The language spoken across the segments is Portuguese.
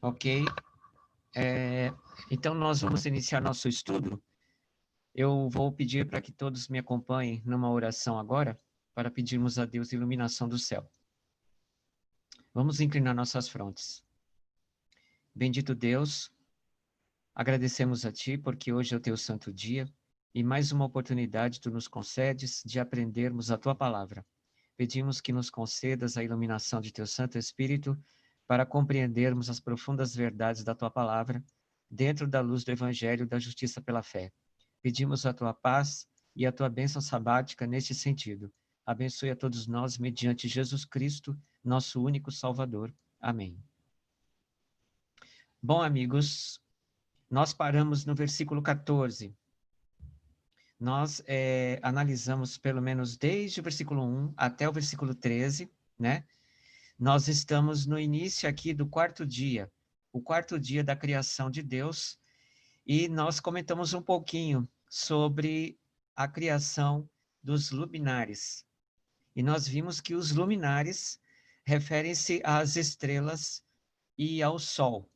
Ok? Então, nós vamos iniciar nosso estudo. Eu vou pedir para que todos me acompanhem numa oração agora, para pedirmos a Deus iluminação do céu. Vamos inclinar nossas frontes. Bendito Deus, agradecemos a Ti, porque hoje é o Teu santo dia, e mais uma oportunidade Tu nos concedes de aprendermos a Tua palavra. Pedimos que nos concedas a iluminação de Teu Santo Espírito, para compreendermos as profundas verdades da Tua palavra, dentro da luz do Evangelho da justiça pela fé. Pedimos a Tua paz e a Tua bênção sabática neste sentido. Abençoe a todos nós mediante Jesus Cristo, nosso único Salvador. Amém. Bom, amigos, nós paramos no versículo 14. Nós analisamos pelo menos desde o versículo 1 até o versículo 13, né? Nós estamos no início aqui do quarto dia, o quarto dia da criação de Deus, e nós comentamos um pouquinho sobre a criação dos luminares. E nós vimos que os luminares referem-se às estrelas e ao Sol.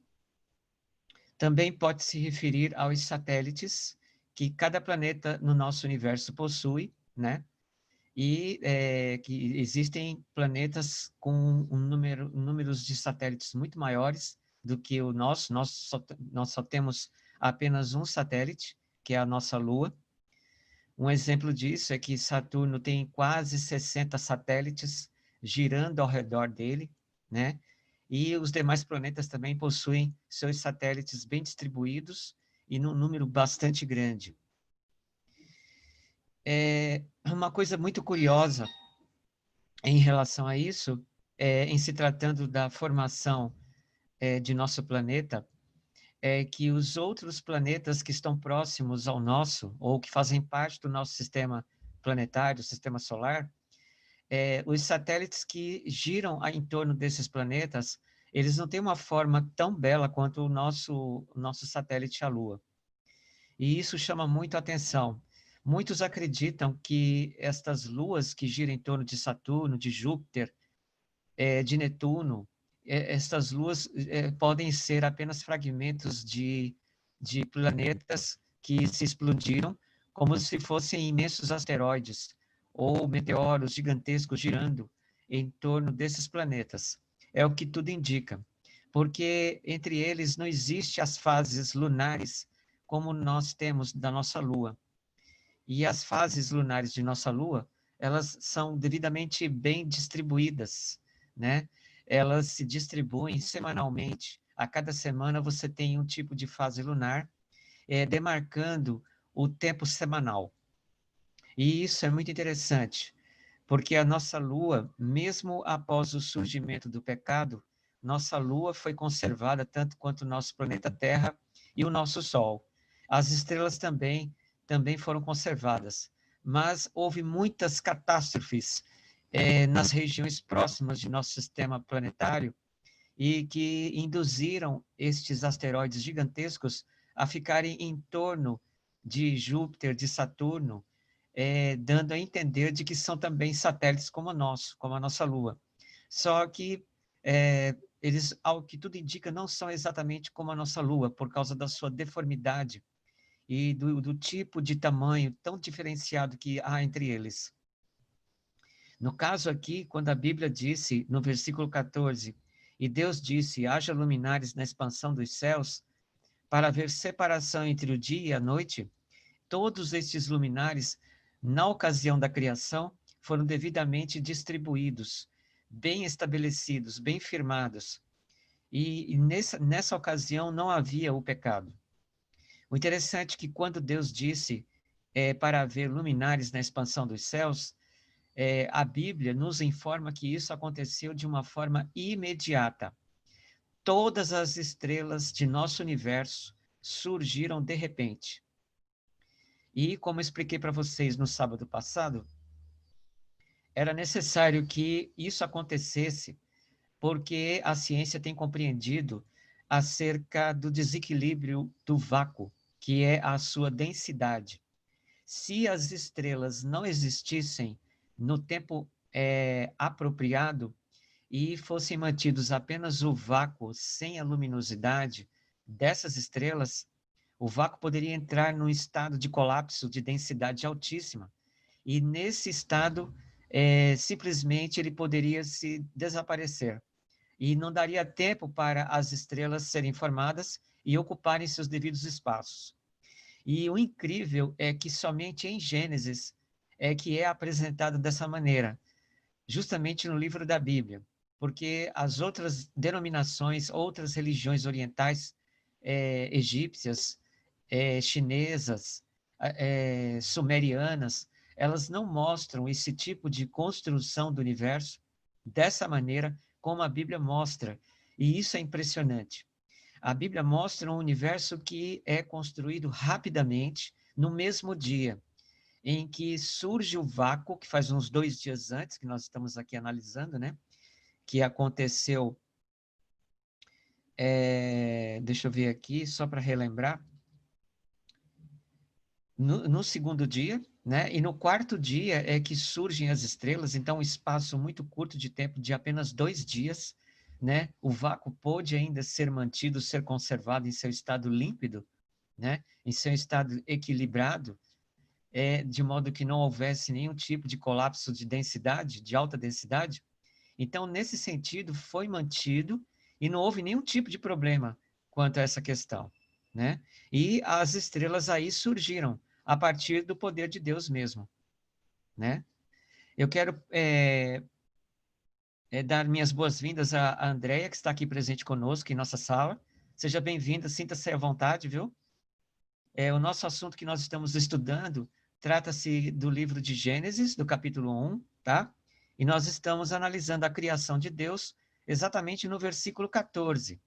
Também pode se referir aos satélites que cada planeta no nosso universo possui, né? E que existem planetas com números de satélites muito maiores do que o nosso. Nós só temos apenas um satélite, que é a nossa Lua. Um exemplo disso é que Saturno tem quase 60 satélites girando ao redor dele, né? E os demais planetas também possuem seus satélites bem distribuídos e num número bastante grande. Uma coisa muito curiosa em relação a isso, em se tratando da formação de nosso planeta, é que os outros planetas que estão próximos ao nosso, ou que fazem parte do nosso sistema planetário, sistema solar, os satélites que giram em torno desses planetas, eles não têm uma forma tão bela quanto o nosso satélite, a Lua. E isso chama muito a atenção. Muitos acreditam que estas luas que giram em torno de Saturno, de Júpiter, de Netuno, estas luas podem ser apenas fragmentos de planetas que se explodiram, como se fossem imensos asteroides ou meteoros gigantescos girando em torno desses planetas. É o que tudo indica, porque entre eles não existe as fases lunares como nós temos da nossa Lua. E as fases lunares de nossa Lua, elas são devidamente bem distribuídas, né? Elas se distribuem semanalmente. A cada semana você tem um tipo de fase lunar, demarcando o tempo semanal. E isso é muito interessante, porque a nossa Lua, mesmo após o surgimento do pecado, nossa Lua foi conservada tanto quanto o nosso planeta Terra e o nosso Sol. As estrelas também foram conservadas, mas houve muitas catástrofes nas regiões próximas de nosso sistema planetário e que induziram estes asteroides gigantescos a ficarem em torno de Júpiter, de Saturno, dando a entender de que são também satélites como o nosso, como a nossa Lua. Só que eles, ao que tudo indica, não são exatamente como a nossa Lua, por causa da sua deformidade e do tipo de tamanho tão diferenciado que há entre eles. No caso aqui, quando a Bíblia disse, no versículo 14, e Deus disse, haja luminares na expansão dos céus, para haver separação entre o dia e a noite, todos estes luminares, na ocasião da criação, foram devidamente distribuídos, bem estabelecidos, bem firmados. E nessa ocasião não havia o pecado. O interessante é que quando Deus disse para haver luminares na expansão dos céus, a Bíblia nos informa que isso aconteceu de uma forma imediata. Todas as estrelas de nosso universo surgiram de repente. E, como expliquei para vocês no sábado passado, era necessário que isso acontecesse porque a ciência tem compreendido acerca do desequilíbrio do vácuo, que é a sua densidade. Se as estrelas não existissem no tempo apropriado, e fossem mantidos apenas o vácuo sem a luminosidade dessas estrelas, o vácuo poderia entrar num estado de colapso de densidade altíssima. E nesse estado, simplesmente ele poderia se desaparecer. E não daria tempo para as estrelas serem formadas e ocuparem seus devidos espaços. E o incrível é que somente em Gênesis é que é apresentado dessa maneira, justamente no livro da Bíblia, porque as outras denominações, outras religiões orientais, egípcias, chinesas, sumerianas, elas não mostram esse tipo de construção do universo dessa maneira como a Bíblia mostra. E isso é impressionante. A Bíblia mostra um universo que é construído rapidamente, no mesmo dia, em que surge o vácuo, que faz uns 2 dias antes, que nós estamos aqui analisando, né? Que aconteceu, deixa eu ver aqui, só para relembrar, no segundo dia, né? E no quarto dia é que surgem as estrelas, então um espaço muito curto de tempo, de apenas 2 dias, né? O vácuo pôde ainda ser mantido, ser conservado em seu estado límpido, né? Em seu estado equilibrado, de modo que não houvesse nenhum tipo de colapso de densidade, de alta densidade. Então, nesse sentido, foi mantido e não houve nenhum tipo de problema quanto a essa questão, né? E as estrelas aí surgiram a partir do poder de Deus mesmo, né? Eu quero dar minhas boas-vindas à Andréia, que está aqui presente conosco em nossa sala. Seja bem-vinda, sinta-se à vontade, viu? O nosso assunto que nós estamos estudando trata-se do livro de Gênesis, do capítulo 1, tá? E nós estamos analisando a criação de Deus exatamente no versículo 14.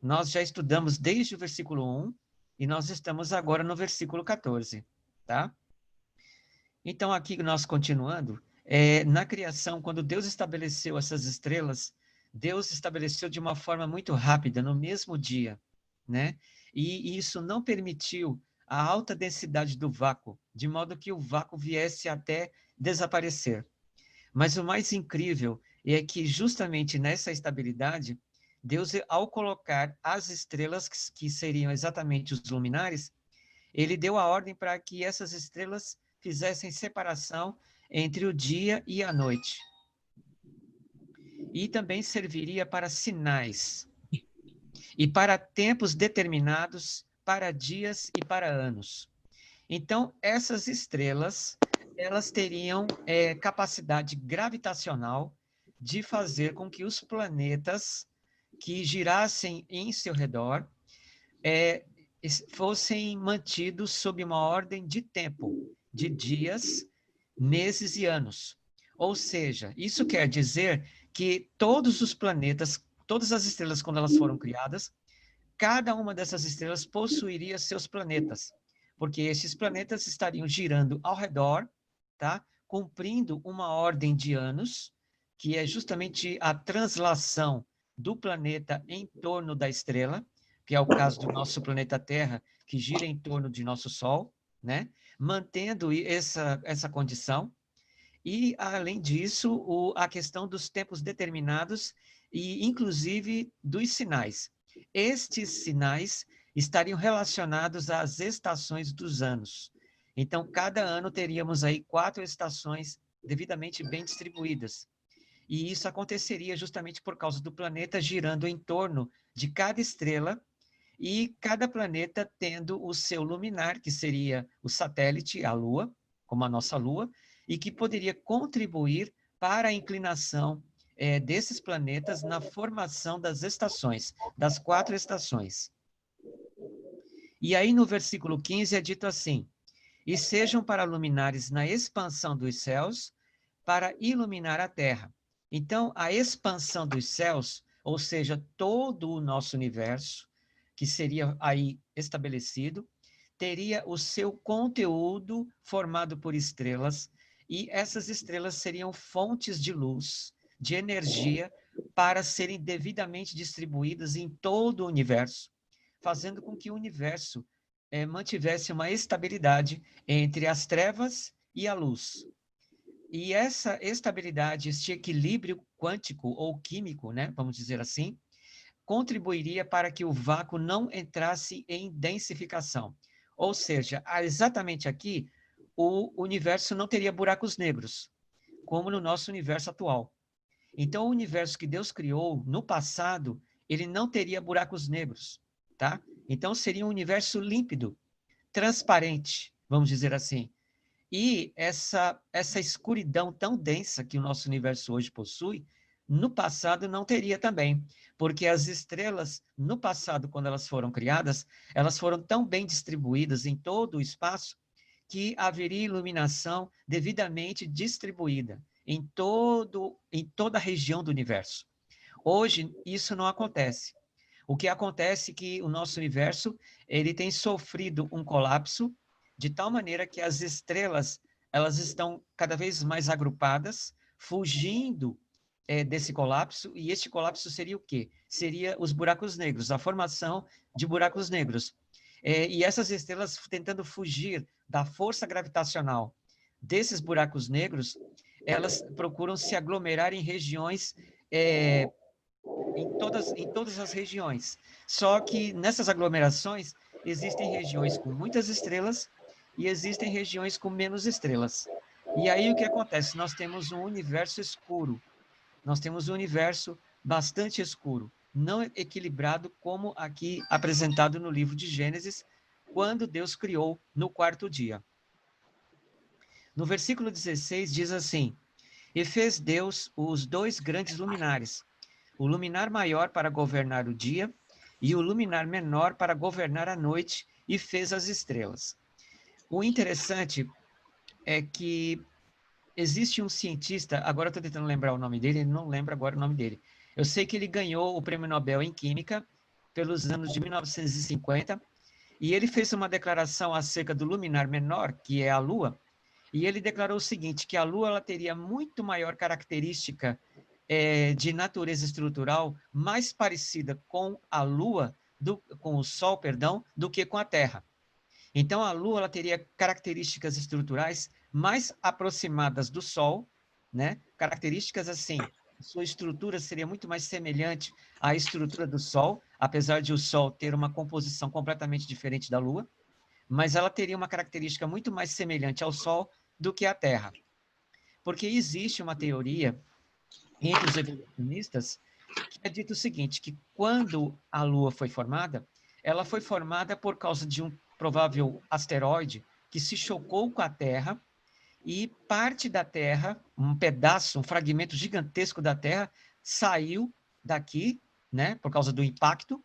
Nós já estudamos desde o versículo 1 e nós estamos agora no versículo 14, tá? Então, aqui nós continuando, na criação, quando Deus estabeleceu essas estrelas, Deus estabeleceu de uma forma muito rápida, no mesmo dia, né? E isso não permitiu a alta densidade do vácuo, de modo que o vácuo viesse até desaparecer. Mas o mais incrível é que justamente nessa estabilidade, Deus, ao colocar as estrelas, que seriam exatamente os luminares, ele deu a ordem para que essas estrelas fizessem separação entre o dia e a noite. E também serviria para sinais e para tempos determinados, para dias e para anos. Então, essas estrelas, elas teriam capacidade gravitacional de fazer com que os planetas que girassem em seu redor fossem mantidos sob uma ordem de tempo, de dias, meses e anos. Ou seja, isso quer dizer que todos os planetas, todas as estrelas, quando elas foram criadas, cada uma dessas estrelas possuiria seus planetas, porque esses planetas estariam girando ao redor, tá? Cumprindo uma ordem de anos, que é justamente a translação do planeta em torno da estrela, que é o caso do nosso planeta Terra, que gira em torno de nosso Sol, né? Mantendo essa condição. E, além disso, a questão dos tempos determinados e, inclusive, dos sinais. Estes sinais estariam relacionados às estações dos anos. Então, cada ano teríamos aí 4 estações devidamente bem distribuídas. E isso aconteceria justamente por causa do planeta girando em torno de cada estrela e cada planeta tendo o seu luminar, que seria o satélite, a Lua, como a nossa Lua, e que poderia contribuir para a inclinação desses planetas na formação das estações, das 4 estações. E aí no versículo 15 é dito assim: e sejam para luminares na expansão dos céus, para iluminar a terra. Então, a expansão dos céus, ou seja, todo o nosso universo, que seria aí estabelecido, teria o seu conteúdo formado por estrelas, e essas estrelas seriam fontes de luz, de energia, para serem devidamente distribuídas em todo o universo, fazendo com que o universo mantivesse uma estabilidade entre as trevas e a luz. E essa estabilidade, este equilíbrio quântico ou químico, né, vamos dizer assim, contribuiria para que o vácuo não entrasse em densificação. Ou seja, exatamente aqui, o universo não teria buracos negros, como no nosso universo atual. Então, o universo que Deus criou no passado, ele não teria buracos negros, tá? Então, seria um universo límpido, transparente, vamos dizer assim. E essa escuridão tão densa que o nosso universo hoje possui, no passado não teria também, porque as estrelas, no passado, quando elas foram criadas, elas foram tão bem distribuídas em todo o espaço que haveria iluminação devidamente distribuída em toda a região do universo. Hoje, isso não acontece. O que acontece é que o nosso universo ele tem sofrido um colapso de tal maneira que as estrelas elas estão cada vez mais agrupadas, fugindo desse colapso, e este colapso seria o quê? Seria os buracos negros, a formação de buracos negros. E essas estrelas tentando fugir da força gravitacional desses buracos negros, elas procuram se aglomerar em regiões em todas as regiões. Só que nessas aglomerações existem regiões com muitas estrelas e existem regiões com menos estrelas. E aí o que acontece? Nós temos um universo escuro. Nós temos um universo bastante escuro, não equilibrado como aqui apresentado no livro de Gênesis, quando Deus criou no quarto dia. No versículo 16 diz assim: E fez Deus os dois grandes luminares, o luminar maior para governar o dia e o luminar menor para governar a noite, e fez as estrelas. O interessante é que existe um cientista, agora estou tentando lembrar o nome dele, não lembro agora o nome dele. Eu sei que ele ganhou o Prêmio Nobel em Química pelos anos de 1950, e ele fez uma declaração acerca do luminar menor, que é a Lua, e ele declarou o seguinte, que a Lua ela teria muito maior característica de natureza estrutural mais parecida com a Lua, com o Sol, perdão, do que com a Terra. Então, a Lua ela teria características estruturais mais aproximadas do Sol, né? Características assim, sua estrutura seria muito mais semelhante à estrutura do Sol, apesar de o Sol ter uma composição completamente diferente da Lua, mas ela teria uma característica muito mais semelhante ao Sol do que à Terra. Porque existe uma teoria entre os evolucionistas que é dito o seguinte, que quando a Lua foi formada, ela foi formada por causa de um provável asteroide que se chocou com a Terra e parte da Terra, um pedaço, um fragmento gigantesco da Terra, saiu daqui, né, por causa do impacto,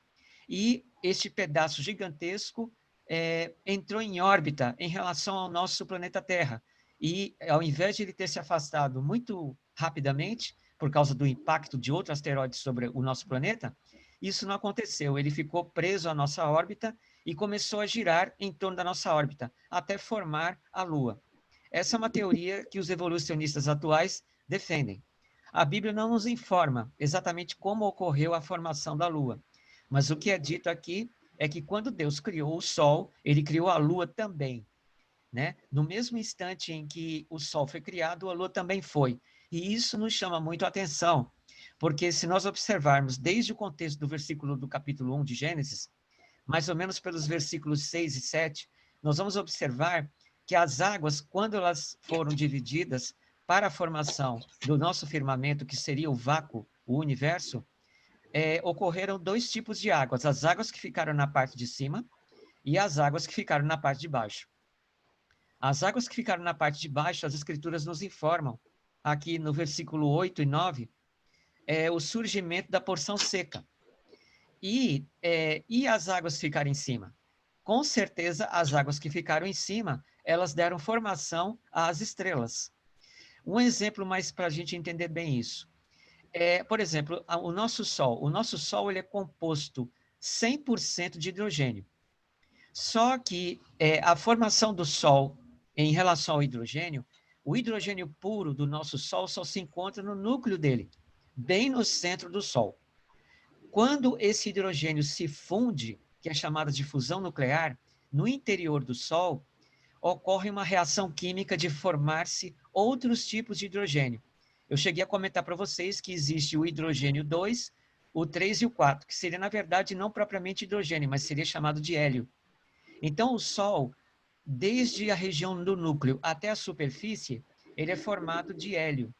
e este pedaço gigantesco entrou em órbita em relação ao nosso planeta Terra. E, ao invés de ele ter se afastado muito rapidamente, por causa do impacto de outro asteroide sobre o nosso planeta, isso não aconteceu. Ele ficou preso à nossa órbita e começou a girar em torno da nossa órbita, até formar a Lua. Essa é uma teoria que os evolucionistas atuais defendem. A Bíblia não nos informa exatamente como ocorreu a formação da Lua, mas o que é dito aqui é que quando Deus criou o Sol, ele criou a Lua também, né? No mesmo instante em que o Sol foi criado, a Lua também foi. E isso nos chama muito a atenção, porque se nós observarmos desde o contexto do versículo do capítulo 1 de Gênesis, mais ou menos pelos versículos 6 e 7, nós vamos observar que as águas, quando elas foram divididas para a formação do nosso firmamento, que seria o vácuo, o universo, ocorreram dois tipos de águas, as águas que ficaram na parte de cima e as águas que ficaram na parte de baixo. As águas que ficaram na parte de baixo, as escrituras nos informam, aqui no versículo 8 e 9, o surgimento da porção seca. E as águas que ficaram em cima? Com certeza, as águas que ficaram em cima, elas deram formação às estrelas. Um exemplo mais para a gente entender bem isso. Por exemplo, o nosso Sol ele é composto 100% de hidrogênio. Só que a formação do Sol em relação ao hidrogênio, o hidrogênio puro do nosso Sol só se encontra no núcleo dele, bem no centro do Sol. Quando esse hidrogênio se funde, que é chamada de fusão nuclear, no interior do Sol, ocorre uma reação química de formar-se outros tipos de hidrogênio. Eu cheguei a comentar para vocês que existe o hidrogênio 2, o 3 e o 4, que seria, na verdade, não propriamente hidrogênio, mas seria chamado de hélio. Então, o Sol, desde a região do núcleo até a superfície, ele é formado de hélio.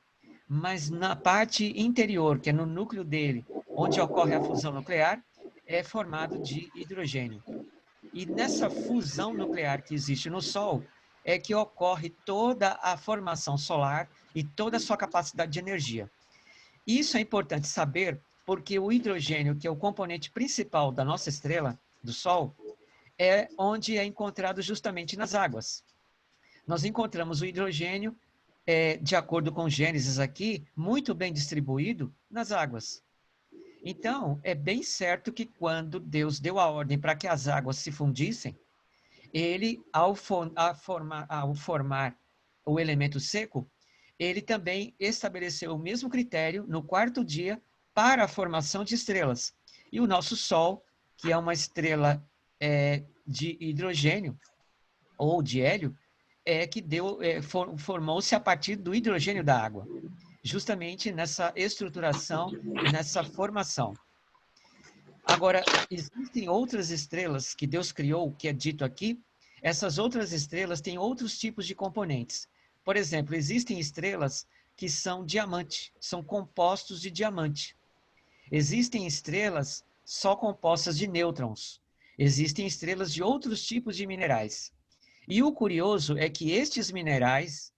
Mas na parte interior, que é no núcleo dele, onde ocorre a fusão nuclear, é formado de hidrogênio. E nessa fusão nuclear que existe no Sol, é que ocorre toda a formação solar e toda a sua capacidade de energia. Isso é importante saber porque o hidrogênio, que é o componente principal da nossa estrela, do Sol, é onde é encontrado justamente nas águas. Nós encontramos o hidrogênio, de acordo com Gênesis aqui, muito bem distribuído nas águas. Então, é bem certo que quando Deus deu a ordem para que as águas se fundissem, ele, ao formar o elemento seco, ele também estabeleceu o mesmo critério no quarto dia para a formação de estrelas. E o nosso Sol, que é uma estrela de hidrogênio ou de hélio, que formou-se a partir do hidrogênio da água, justamente nessa estruturação e nessa formação. Agora, existem outras estrelas que Deus criou, que é dito aqui. Essas outras estrelas têm outros tipos de componentes. Por exemplo, existem estrelas que são diamante, são compostos de diamante. Existem estrelas só compostas de nêutrons. Existem estrelas de outros tipos de minerais. E o curioso é que estes minerais,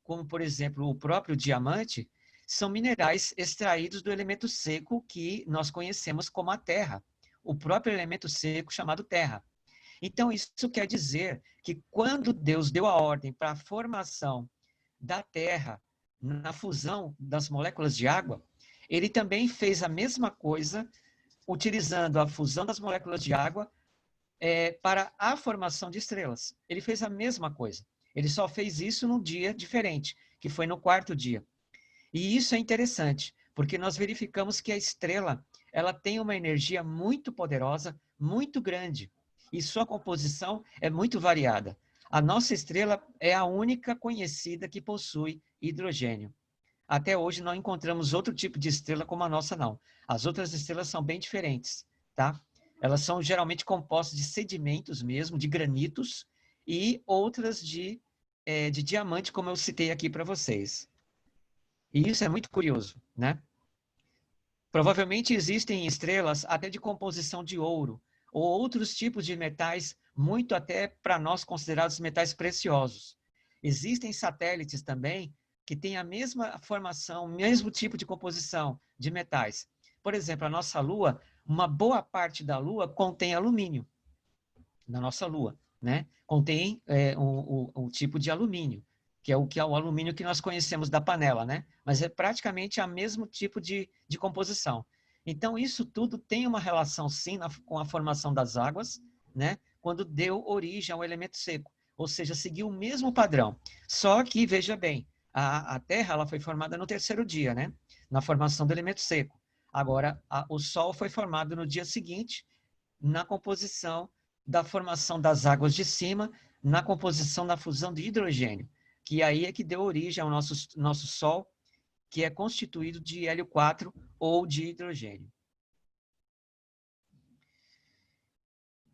como por exemplo o próprio diamante, são minerais extraídos do elemento seco que nós conhecemos como a terra, o próprio elemento seco chamado terra. Então, isso quer dizer que quando Deus deu a ordem para a formação da terra, na fusão das moléculas de água, ele também fez a mesma coisa, utilizando a fusão das moléculas de água para a formação de estrelas. Ele fez a mesma coisa. Ele só fez isso num dia diferente, que foi no quarto dia. E isso é interessante, porque nós verificamos que a estrela, ela tem uma energia muito poderosa, muito grande, e sua composição é muito variada. A nossa estrela é a única conhecida que possui hidrogênio. Até hoje não encontramos outro tipo de estrela como a nossa, não. As outras estrelas são bem diferentes, tá? Elas são geralmente compostas de sedimentos mesmo, de granitos, e outras de diamante, como eu citei aqui para vocês. E isso é muito curioso, né? Provavelmente existem estrelas até de composição de ouro, ou outros tipos de metais, muito até para nós considerados metais preciosos. Existem satélites também que têm a mesma formação, o mesmo tipo de composição de metais. Por exemplo, a nossa Lua, uma boa parte da Lua contém alumínio, na nossa Lua, né? Contém um tipo de alumínio, que é o alumínio que nós conhecemos da panela, né? Mas é praticamente o mesmo tipo de composição. Então, isso tudo tem uma relação, sim, com a formação das águas, né? Quando deu origem ao elemento seco, ou seja, seguiu o mesmo padrão. Só que, veja bem, a Terra ela foi formada no terceiro dia, né? Na formação do elemento seco. Agora, o Sol foi formado no dia seguinte, na composição da formação das águas de cima, na composição da fusão de hidrogênio, que aí é que deu origem ao nosso Sol, que é constituído de hélio 4 ou de hidrogênio.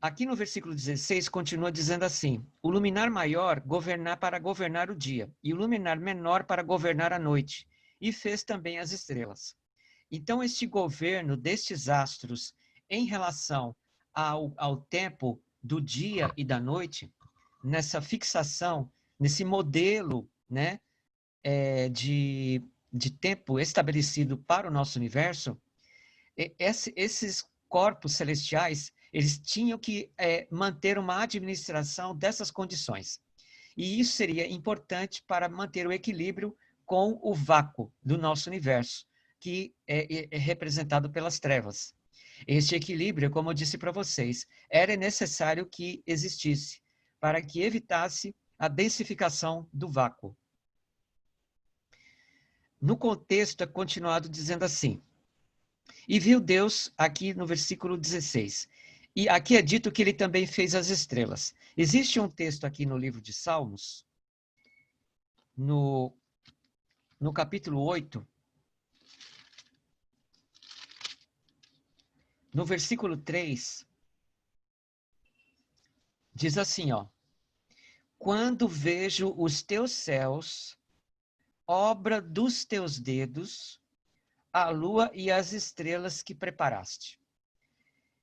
Aqui no versículo 16 continua dizendo assim: o luminar maior governar para governar o dia, e o luminar menor para governar a noite, e fez também as estrelas. Então, este governo destes astros em relação ao tempo do dia e da noite, nessa fixação, nesse modelo, né, de tempo estabelecido para o nosso universo, esses corpos celestiais, eles tinham que manter uma administração dessas condições. E isso seria importante para manter o equilíbrio com o vácuo do nosso universo, que é representado pelas trevas. Este equilíbrio, como eu disse para vocês, era necessário que existisse para que evitasse a densificação do vácuo. No contexto é continuado dizendo assim: e viu Deus, aqui no versículo 16, E aqui é dito que ele também fez as estrelas. Existe um texto aqui no livro de Salmos, no capítulo 8, no versículo 3, diz assim, ó: quando vejo os teus céus, obra dos teus dedos, a lua e as estrelas que preparaste.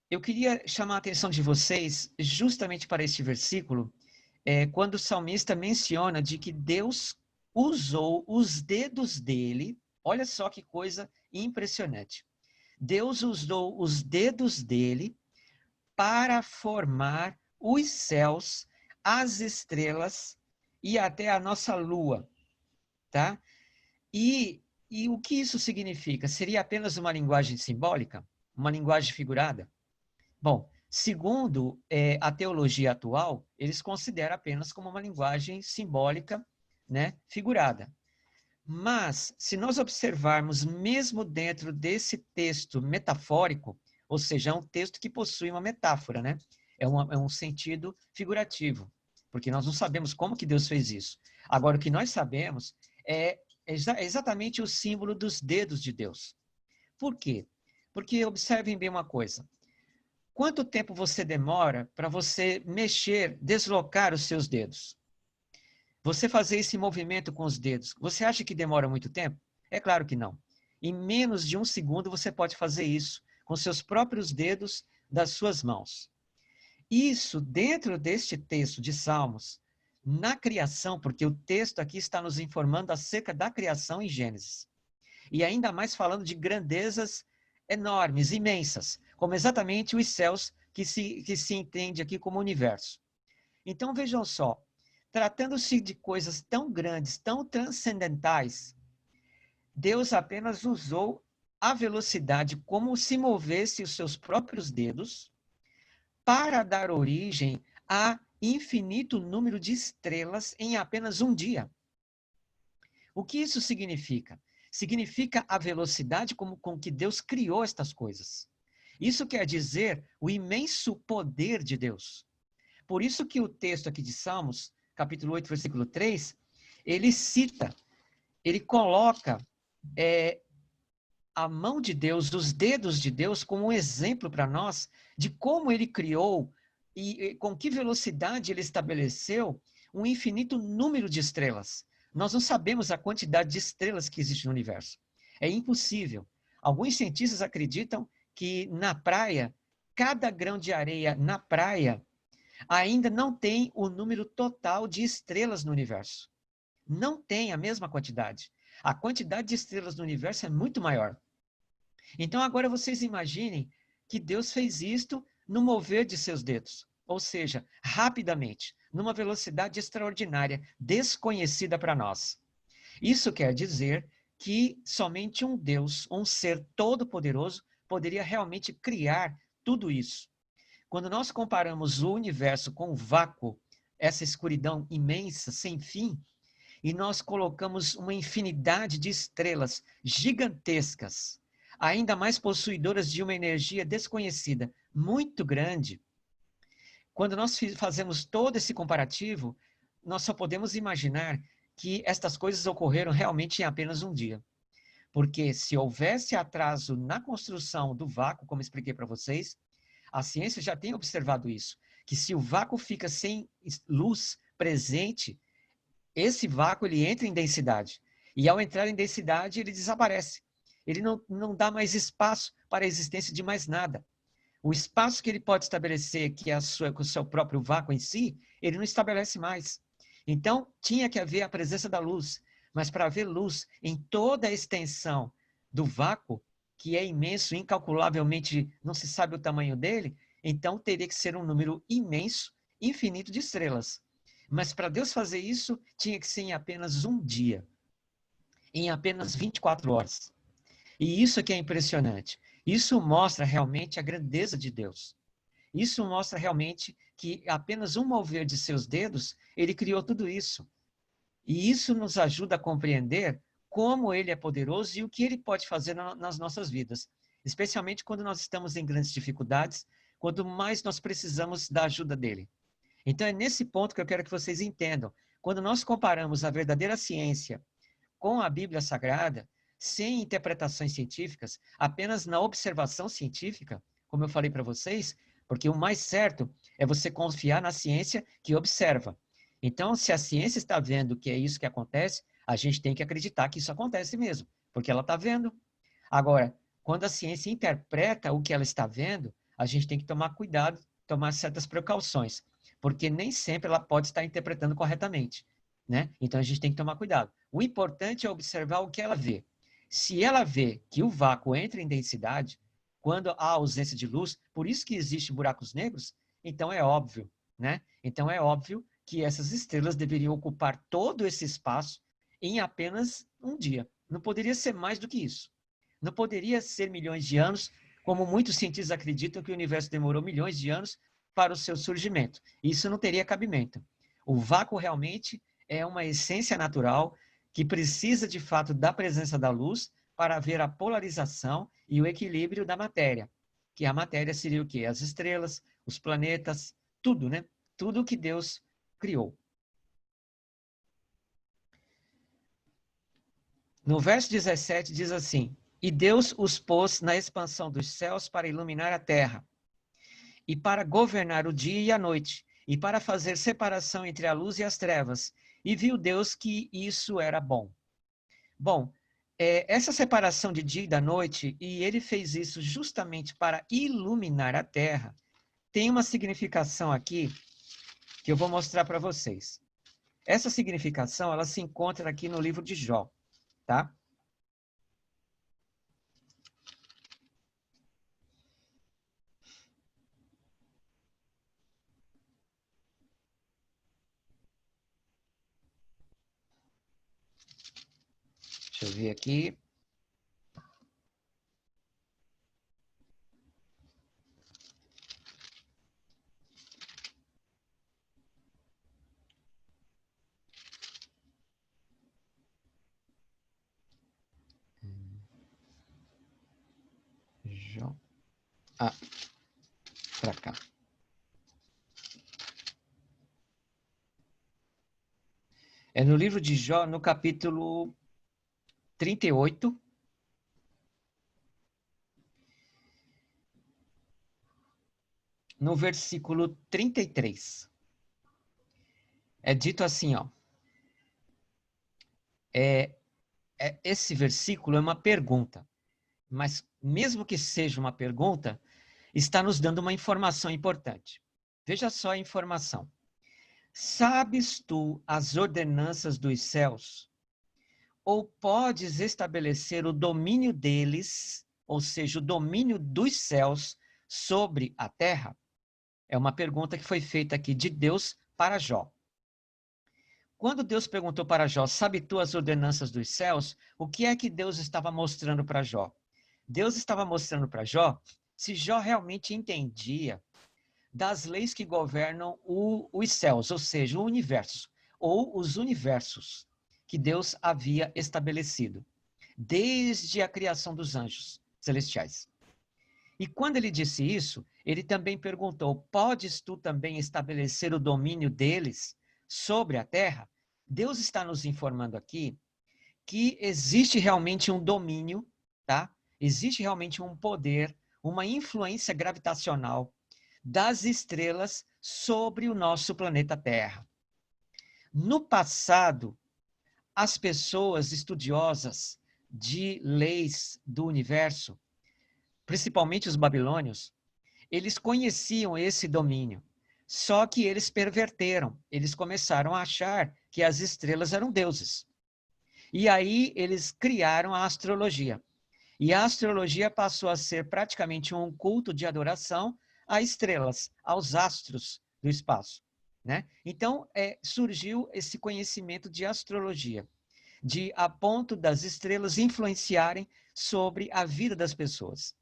Eu queria chamar a atenção de vocês justamente para este versículo, quando o salmista menciona de que Deus usou os dedos dele, olha só que coisa impressionante. Deus usou os dedos dele para formar os céus, as estrelas e até a nossa lua, tá? E o que isso significa? Seria apenas uma linguagem simbólica? Uma linguagem figurada? Bom, segundo a teologia atual, eles consideram apenas como uma linguagem simbólica, né, figurada. Mas, se nós observarmos mesmo dentro desse texto metafórico, ou seja, é um texto que possui uma metáfora, né? É um sentido figurativo, porque nós não sabemos como que Deus fez isso. Agora, o que nós sabemos é exatamente o símbolo dos dedos de Deus. Por quê? Porque observem bem uma coisa. Quanto tempo você demora para você mexer, deslocar os seus dedos? Você fazer esse movimento com os dedos, você acha que demora muito tempo? É claro que não. Em menos de 1 segundo você pode fazer isso com seus próprios dedos das suas mãos. Isso dentro deste texto de Salmos, na criação, porque o texto aqui está nos informando acerca da criação em Gênesis. E ainda mais falando de grandezas enormes, imensas, como exatamente os céus que se entende aqui como universo. Então vejam só, tratando-se de coisas tão grandes, tão transcendentais, Deus apenas usou a velocidade como se movesse os seus próprios dedos para dar origem a infinito número de estrelas em apenas um dia. O que isso significa? Significa a velocidade com que Deus criou estas coisas. Isso quer dizer o imenso poder de Deus. Por isso que o texto aqui de Salmos, capítulo 8, versículo 3, ele cita, ele coloca a mão de Deus, os dedos de Deus, como um exemplo para nós de como ele criou e com que velocidade ele estabeleceu um infinito número de estrelas. Nós não sabemos a quantidade de estrelas que existe no universo. É impossível. Alguns cientistas acreditam que na praia, cada grão de areia na praia ainda não tem o número total de estrelas no universo. Não tem a mesma quantidade. A quantidade de estrelas no universo é muito maior. Então agora vocês imaginem que Deus fez isto no mover de seus dedos, ou seja, rapidamente, numa velocidade extraordinária, desconhecida para nós. Isso quer dizer que somente um Deus, um ser todo-poderoso, poderia realmente criar tudo isso. Quando nós comparamos o universo com o vácuo, essa escuridão imensa, sem fim, e nós colocamos uma infinidade de estrelas gigantescas, ainda mais possuidoras de uma energia desconhecida, muito grande, quando nós fazemos todo esse comparativo, nós só podemos imaginar que estas coisas ocorreram realmente em apenas um dia. Porque se houvesse atraso na construção do vácuo, como expliquei para vocês, a ciência já tem observado isso, que se o vácuo fica sem luz presente, esse vácuo ele entra em densidade. E ao entrar em densidade, ele desaparece. Ele não dá mais espaço para a existência de mais nada. O espaço que ele pode estabelecer, que é o seu próprio vácuo em si, ele não estabelece mais. Então, tinha que haver a presença da luz. Mas para haver luz em toda a extensão do vácuo, que é imenso, incalculavelmente, não se sabe o tamanho dele, então teria que ser um número imenso, infinito de estrelas. Mas para Deus fazer isso, tinha que ser em apenas um dia, em apenas 24 horas. E isso que é impressionante. Isso mostra realmente a grandeza de Deus. Isso mostra realmente que apenas um mover de seus dedos, ele criou tudo isso. E isso nos ajuda a compreender como ele é poderoso e o que ele pode fazer nas nossas vidas. Especialmente quando nós estamos em grandes dificuldades, quando mais nós precisamos da ajuda dele. Então, é nesse ponto que eu quero que vocês entendam. Quando nós comparamos a verdadeira ciência com a Bíblia Sagrada, sem interpretações científicas, apenas na observação científica, como eu falei para vocês, porque o mais certo é você confiar na ciência que observa. Então, se a ciência está vendo que é isso que acontece, a gente tem que acreditar que isso acontece mesmo, porque ela está vendo. Agora, quando a ciência interpreta o que ela está vendo, a gente tem que tomar cuidado, tomar certas precauções, porque nem sempre ela pode estar interpretando corretamente, né? Então, a gente tem que tomar cuidado. O importante é observar o que ela vê. Se ela vê que o vácuo entra em densidade, quando há ausência de luz, por isso que existem buracos negros, então é óbvio, né? Então é óbvio que essas estrelas deveriam ocupar todo esse espaço em apenas um dia. Não poderia ser mais do que isso. Não poderia ser milhões de anos, como muitos cientistas acreditam que o universo demorou milhões de anos para o seu surgimento. Isso não teria cabimento. O vácuo realmente é uma essência natural que precisa, de fato, da presença da luz para haver a polarização e o equilíbrio da matéria. Que a matéria seria o quê? As estrelas, os planetas, tudo, né? Tudo que Deus criou. No verso 17 diz assim: E Deus os pôs na expansão dos céus para iluminar a terra, e para governar o dia e a noite, e para fazer separação entre a luz e as trevas. E viu Deus que isso era bom. Bom, essa separação de dia e da noite, e ele fez isso justamente para iluminar a terra, tem uma significação aqui que eu vou mostrar para vocês. Essa significação, ela se encontra aqui no livro de Jó, tá? Deixa eu ver aqui. Jó. Ah, para cá. É no livro de Jó, no capítulo 38. No versículo 33. É dito assim, ó. Esse versículo é uma pergunta, mas mesmo que seja uma pergunta, está nos dando uma informação importante. Veja só a informação. Sabes tu as ordenanças dos céus? Ou podes estabelecer o domínio deles, ou seja, o domínio dos céus sobre a terra? É uma pergunta que foi feita aqui de Deus para Jó. Quando Deus perguntou para Jó, sabe tu as ordenanças dos céus? O que é que Deus estava mostrando para Jó? Deus estava mostrando para Jó se Jó realmente entendia das leis que governam os céus, ou seja, o universo, ou os universos que Deus havia estabelecido, desde a criação dos anjos celestiais. E quando ele disse isso, ele também perguntou, podes tu também estabelecer o domínio deles sobre a terra? Deus está nos informando aqui que existe realmente um domínio, tá? Existe realmente um poder, uma influência gravitacional das estrelas sobre o nosso planeta Terra. No passado, as pessoas estudiosas de leis do universo, principalmente os babilônios, eles conheciam esse domínio, só que eles perverteram, eles começaram a achar que as estrelas eram deuses. E aí eles criaram a astrologia. E a astrologia passou a ser praticamente um culto de adoração a estrelas, aos astros do espaço, né? Então, surgiu esse conhecimento de astrologia, de a ponto das estrelas influenciarem sobre a vida das pessoas.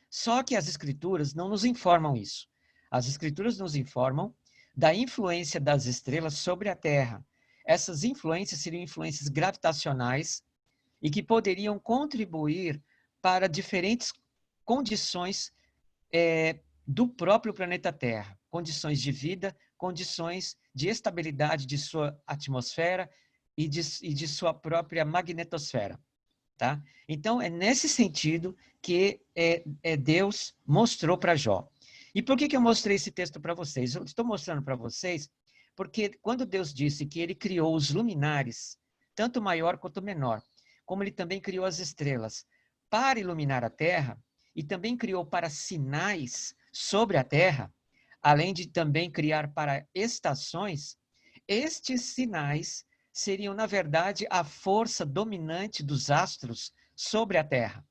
Só que as escrituras não nos informam isso. As escrituras nos informam da influência das estrelas sobre a Terra. Essas influências seriam influências gravitacionais e que poderiam contribuir para diferentes condições do próprio planeta Terra, condições de vida, condições de estabilidade de sua atmosfera e de sua própria magnetosfera. Tá? Então, é nesse sentido que Deus mostrou para Jó. E por que eu mostrei esse texto para vocês? Eu estou mostrando para vocês porque quando Deus disse que ele criou os luminares, tanto maior quanto menor, como ele também criou as estrelas para iluminar a terra, e também criou para sinais sobre a terra, além de também criar para estações, estes sinais seriam, na verdade, a força dominante dos astros sobre a Terra.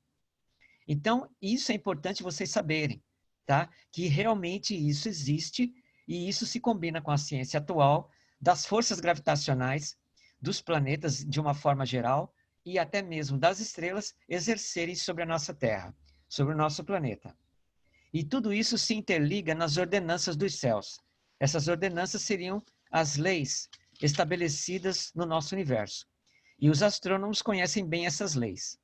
Então, isso é importante vocês saberem, tá? Que realmente isso existe e isso se combina com a ciência atual das forças gravitacionais dos planetas de uma forma geral e até mesmo das estrelas exercerem sobre a nossa Terra, sobre o nosso planeta. E tudo isso se interliga nas ordenanças dos céus. Essas ordenanças seriam as leis estabelecidas no nosso universo. E os astrônomos conhecem bem essas leis.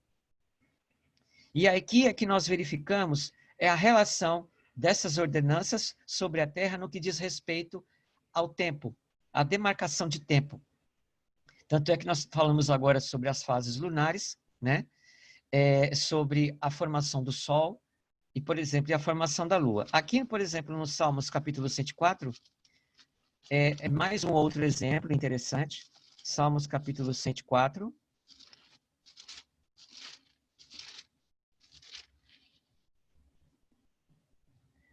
E aqui é que nós verificamos a relação dessas ordenanças sobre a Terra no que diz respeito ao tempo, à demarcação de tempo. Tanto é que nós falamos agora sobre as fases lunares, né? Sobre a formação do Sol e, por exemplo, a formação da Lua. Aqui, por exemplo, no Salmos capítulo 104, é mais um outro exemplo interessante. Salmos capítulo 104.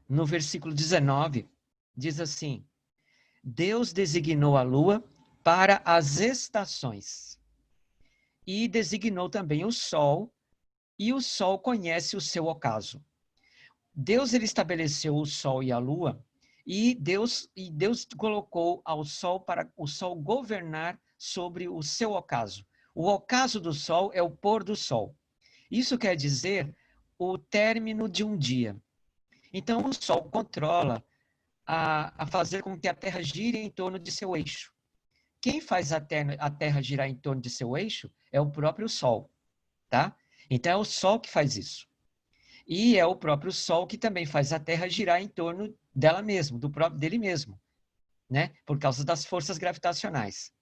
No versículo 19, diz assim: Deus designou a lua para as estações e designou também o sol, e o sol conhece o seu ocaso. Deus ele estabeleceu o sol e a lua, e Deus colocou ao sol para o sol governar sobre o seu ocaso. O ocaso do sol é o pôr do sol. Isso quer dizer o término de um dia. Então, o sol controla a fazer com que a Terra gire em torno de seu eixo. Quem faz a terra girar em torno de seu eixo é o próprio Sol, tá? Então, é o Sol que faz isso. E é o próprio Sol que também faz a Terra girar em torno dela mesma, dele mesmo, né? Por causa das forças gravitacionais.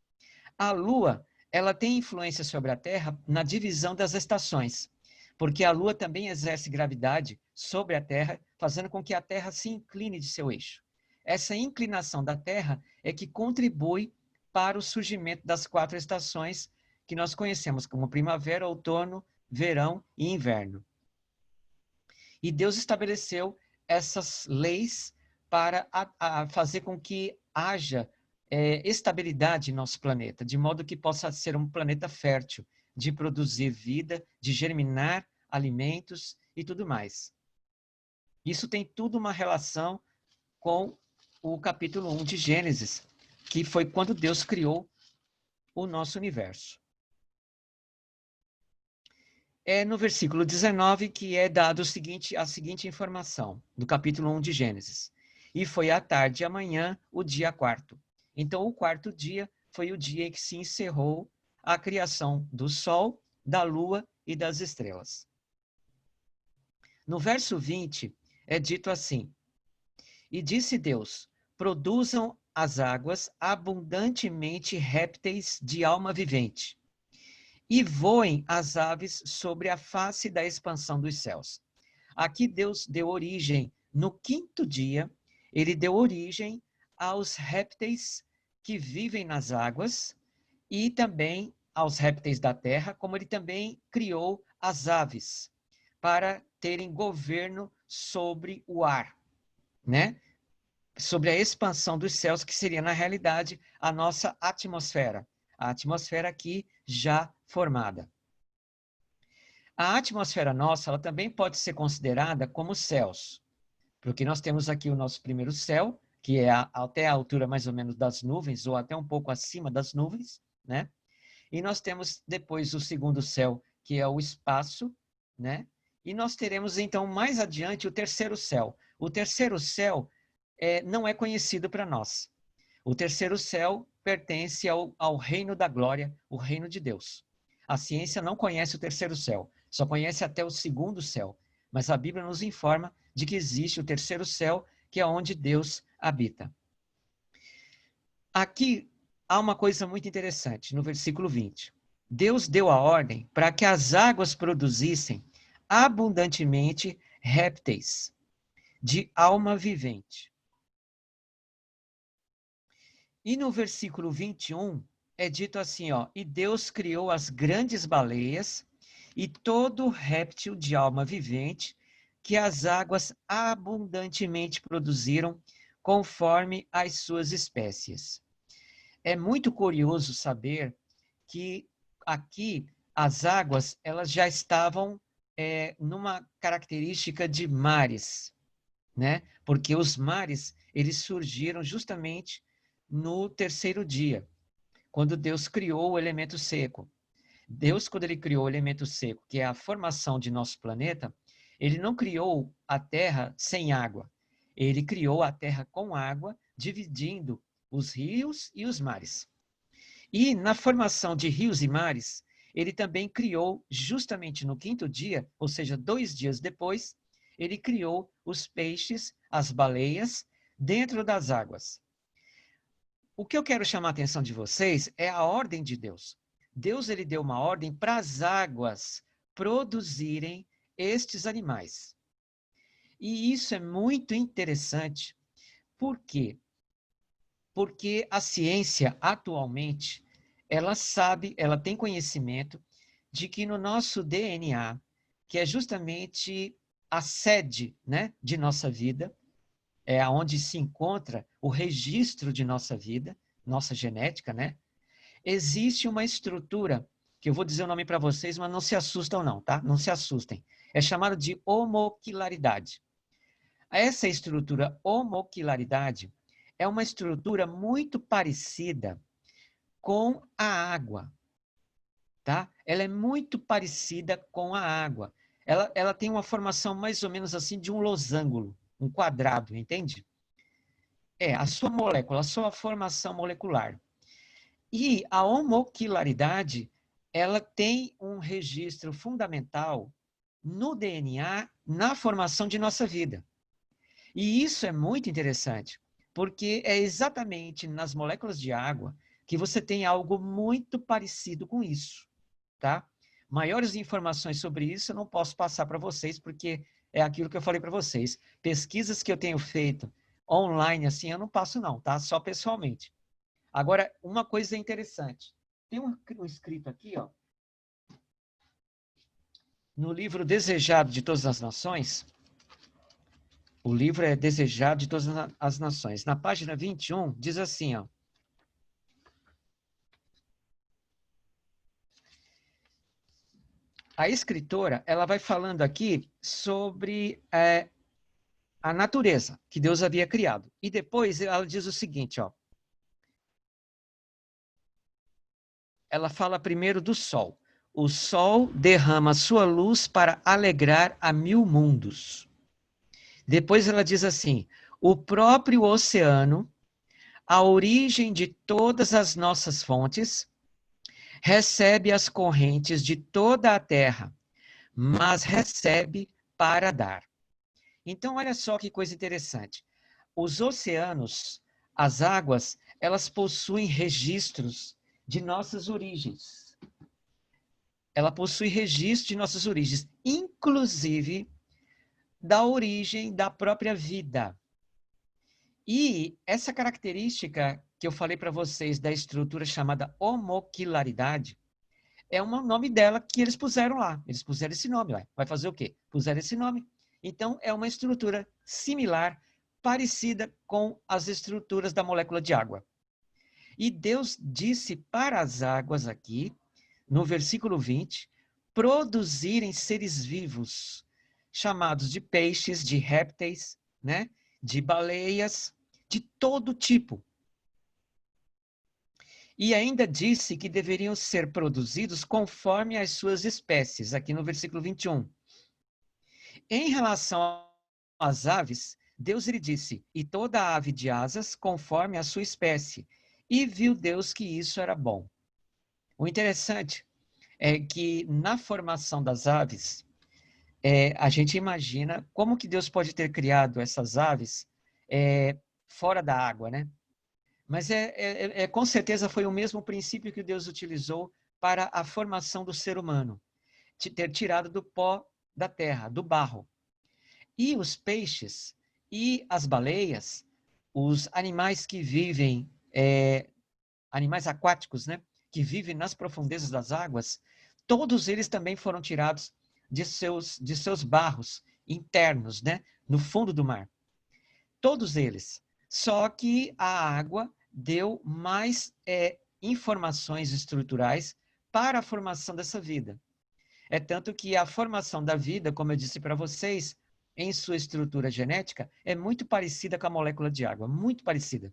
A Lua, ela tem influência sobre a Terra na divisão das estações, porque a Lua também exerce gravidade sobre a Terra, fazendo com que a Terra se incline de seu eixo. Essa inclinação da Terra é que contribui para o surgimento das 4 estações que nós conhecemos como primavera, outono, verão e inverno. E Deus estabeleceu essas leis para fazer com que haja estabilidade em nosso planeta, de modo que possa ser um planeta fértil, de produzir vida, de germinar alimentos e tudo mais. Isso tem tudo uma relação com o capítulo 1 de Gênesis, que foi quando Deus criou o nosso universo. É no versículo 19 que é dado a seguinte informação, do capítulo 1 de Gênesis. E foi à tarde e amanhã o dia 4º. Então, o 4º dia foi o dia em que se encerrou a criação do Sol, da Lua e das estrelas. No verso 20, é dito assim: E disse Deus, produzam as águas abundantemente répteis de alma vivente, e voem as aves sobre a face da expansão dos céus. Aqui Deus deu origem, no 5º dia, ele deu origem aos répteis que vivem nas águas e também aos répteis da terra, como ele também criou as aves para terem governo sobre o ar, né? Sobre a expansão dos céus, que seria, na realidade, a nossa atmosfera. A atmosfera aqui já formada. A atmosfera nossa, ela também pode ser considerada como céus, porque nós temos aqui o nosso primeiro céu, que é até a altura mais ou menos das nuvens, ou até um pouco acima das nuvens, né? E nós temos depois o segundo céu, que é o espaço, né? E nós teremos, então, mais adiante, o terceiro céu. O terceiro céu não é conhecido para nós. O terceiro céu pertence ao reino da glória, o reino de Deus. A ciência não conhece o terceiro céu, só conhece até o segundo céu. mas a Bíblia nos informa de que existe o terceiro céu, que é onde Deus habita. Aqui há uma coisa muito interessante, no versículo 20. Deus deu a ordem para que as águas produzissem abundantemente répteis de alma vivente. E no versículo 21 é dito assim, ó, e Deus criou as grandes baleias e todo réptil de alma vivente que as águas abundantemente produziram conforme as suas espécies. É muito curioso saber que aqui as águas elas já estavam numa característica de mares, né? Porque os mares eles surgiram justamente no terceiro dia, quando Deus criou o elemento seco. Deus, quando ele criou o elemento seco, que é a formação de nosso planeta, ele não criou a Terra sem água. Ele criou a Terra com água, dividindo os rios e os mares. E na formação de rios e mares, ele também criou, justamente no quinto dia, ou seja, 2 dias depois, ele criou os peixes, as baleias, dentro das águas. O que eu quero chamar a atenção de vocês é a ordem de Deus. Deus ele deu uma ordem para as águas produzirem estes animais. E isso é muito interessante. Por quê? Porque a ciência, atualmente, ela sabe, ela tem conhecimento de que no nosso DNA, que é justamente a sede, né, de nossa vida, é onde se encontra o registro de nossa vida, nossa genética, né? Existe uma estrutura, que eu vou dizer o nome para vocês, mas não se assustam não, tá? Não se assustem. É chamado de homoquilaridade. Essa estrutura homoquilaridade é uma estrutura muito parecida com a água, tá? Ela é muito parecida com a água. Ela tem uma formação mais ou menos assim de um losango, um quadrado, entende? É, a sua molécula, a sua formação molecular. E a homoquilaridade, ela tem um registro fundamental no DNA, na formação de nossa vida. E isso é muito interessante, porque é exatamente nas moléculas de água que você tem algo muito parecido com isso, tá? Maiores informações sobre isso eu não posso passar para vocês, porque é aquilo que eu falei para vocês. Pesquisas que eu tenho feito online, assim, eu não passo não, tá? Só pessoalmente. Agora, uma coisa interessante. Tem um escrito aqui, ó, no livro Desejado de Todas as Nações. O livro é Desejado de Todas as Nações. Na página 21, diz assim, ó. A escritora, ela vai falando aqui sobre a natureza que Deus havia criado. E depois ela diz o seguinte, ó. Ela fala primeiro do sol. O sol derrama sua luz para alegrar a 1000 mundos. Depois ela diz assim, o próprio oceano, a origem de todas as nossas fontes, recebe as correntes de toda a terra, mas recebe para dar. Então, olha só que coisa interessante. Os oceanos, as águas, elas possuem registros de nossas origens. Ela possui registro de nossas origens, inclusive da origem da própria vida. E essa característica que eu falei para vocês da estrutura chamada homoquilaridade é um nome dela que eles puseram lá. Eles puseram esse nome. Ué. Vai fazer o quê? Puseram esse nome. Então, é uma estrutura similar, parecida com as estruturas da molécula de água. E Deus disse para as águas aqui, no versículo 20, produzirem seres vivos, chamados de peixes, de répteis, né? De baleias, de todo tipo. E ainda disse que deveriam ser produzidos conforme as suas espécies, aqui no versículo 21. Em relação às aves, Deus lhe disse, e toda ave de asas conforme a sua espécie. E viu Deus que isso era bom. O interessante é que na formação das aves, a gente imagina como que Deus pode ter criado essas aves fora da água, né? Mas com certeza foi o mesmo princípio que Deus utilizou para a formação do ser humano, ter tirado do pó da terra, do barro. E os peixes e as baleias, os animais que vivem, animais aquáticos, né, que vivem nas profundezas das águas, todos eles também foram tirados de seus barros internos, né, no fundo do mar. Todos eles. Só que a água deu mais informações estruturais para a formação dessa vida. É tanto que a formação da vida, como eu disse para vocês, em sua estrutura genética, é muito parecida com a molécula de água, muito parecida.